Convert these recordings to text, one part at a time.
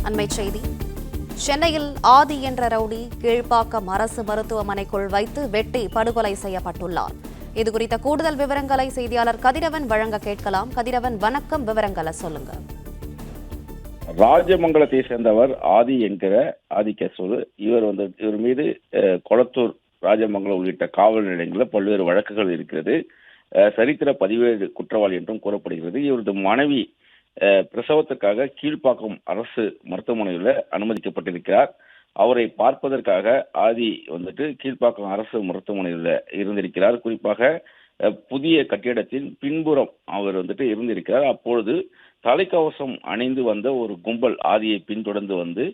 அண்மைச் செய்தி. சென்னையில் ஆதி என்ற ரவுடி கீழ்ப்பாக்கம் அரசு மருத்துவமனைக்குள் வைத்து வெட்டி படுகொலை செய்யப்பட்டுள்ளார். இதுகுறித்த கூடுதல் விவரங்களை செய்தியாளர் கதிரவன் வழங்க கேட்கலாம். கதிரவன், வணக்கம். விவரங்களை சொல்லுங்க. ராஜமங்கலத்தை சேர்ந்தவர் ஆதி என்கிற ஆதிகேசவலு. இவர் மீது கொளத்தூர், ராஜமங்கலம் உள்ளிட்ட காவல் நிலையங்களில் பல்வேறு வழக்குகள் இருக்கிறது. சரித்திர பதிவேடு குற்றவாளி என்றும் கூறப்படுகிறது. இவரது மனைவி பிரசவத்திற்காக கீழ்ப்பாக்கம் அரசு மருத்துவமனையில் அனுமதிக்கப்பட்டிருக்கிறார். அவரை பார்ப்பதற்காக ஆதி கீழ்ப்பாக்கம் அரசு மருத்துவமனையில் இருந்திருக்கிறார். குறிப்பாக புதிய கட்டிடத்தின் பின்புறம் அவர் இருந்திருக்கிறார். அப்பொழுது தலைக்கவசம் அணிந்து வந்த ஒரு கும்பல் ஆதியை பின்தொடர்ந்து வந்து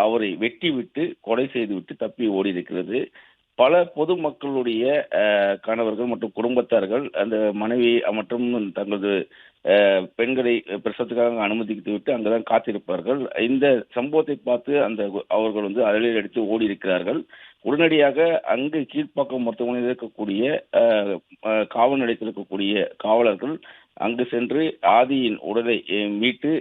அவரை வெட்டி விட்டு கொலை செய்துவிட்டு தப்பி ஓடி இருக்கிறது. பல பொதுமக்களுடைய கணவர்கள் மற்றும் குடும்பத்தார்கள் அந்த மனைவி மற்றும் தங்களது பெண்களை பிரசவத்துக்காக அனுமதித்து விட்டு அங்குதான் காத்திருப்பார்கள். இந்த சம்பவத்தை பார்த்து அவர்கள் அலறி அடித்து ஓடி இருக்கிறார்கள். உடனடியாக அங்கு கீழ்ப்பாக்கம் மருத்துவமனையில் இருக்கக்கூடிய காவல் நிலையத்தில் இருக்கக்கூடிய காவலர்கள் அங்கு சென்று ஆதியின் உடலை மீட்டு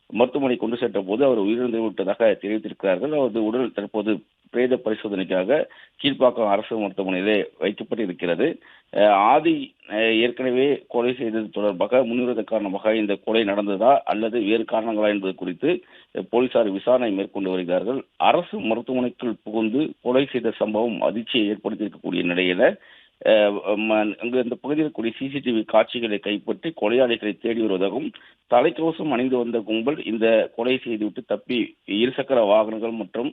மருத்துவமனை கொண்டு சென்ற போது அவர் உயிரிழந்து விட்டதாக தெரிவித்திருக்கிறார்கள். அவரது உடல் தற்போது பிரேத பரிசோதனைக்காக கீழ்ப்பாக்கம் அரசு மருத்துவமனையிலே வைக்கப்பட்டு இருக்கிறது. ஆதி ஏற்கனவே கொலை செய்தது தொடர்பாக முன்னுரிமை காரணமாக இந்த கொலை நடந்ததா அல்லது வேறு காரணங்களா என்பது குறித்து போலீசார் விசாரணை மேற்கொண்டு வருகிறார்கள். அரசு மருத்துவமனைக்குள் புகுந்து கொலை செய்த சம்பவம் அதிர்ச்சியை ஏற்படுத்தியிருக்கக்கூடிய நிலையில அங்கு இந்த பகுதியில் இருக்கக்கூடிய சிசிடிவி காட்சிகளை கைப்பற்றி கொலையாளிகளை தேடி வருவதாகவும், தலைக்கவசம் அணிந்து வந்த கும்பல் இந்த கொலை செய்துவிட்டு தப்பி இருசக்கர வாகனங்கள் மற்றும்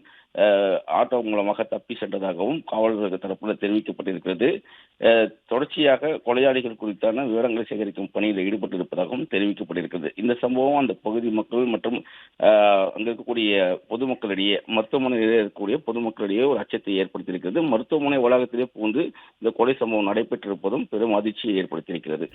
ஆட்டோ மூலமாக தப்பி சென்றதாகவும் காவலர்கள் தரப்பில் தெரிவிக்கப்பட்டிருக்கிறது. தொடர்ச்சியாக கொலையாளிகள் குறித்தான விவரங்களை சேகரிக்கும் பணியில் ஈடுபட்டிருப்பதாகவும் தெரிவிக்கப்பட்டிருக்கிறது. இந்த சம்பவம் அந்த பகுதி மக்கள் மற்றும் அங்கு இருக்கக்கூடிய பொதுமக்களிடையே, மருத்துவமனையிலே இருக்கக்கூடிய பொதுமக்களிடையே ஒரு அச்சத்தை ஏற்படுத்தியிருக்கிறது. மருத்துவமனை வளாகத்திலே புகுந்து இந்த கொலை சம்பவம் நடைபெற்றிருப்பதும் பெரும் அதிர்ச்சியை ஏற்படுத்தியிருக்கிறது.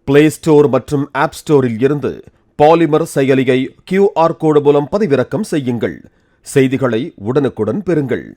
பிளே ஸ்டோர் மற்றும் ஆப் ஸ்டோரில் இருந்து பாலிமர் செயலியை QR கோடு மூலம் பதிவிறக்கம் செய்யுங்கள். செய்திகளை உடனுக்குடன் பெறுங்கள்.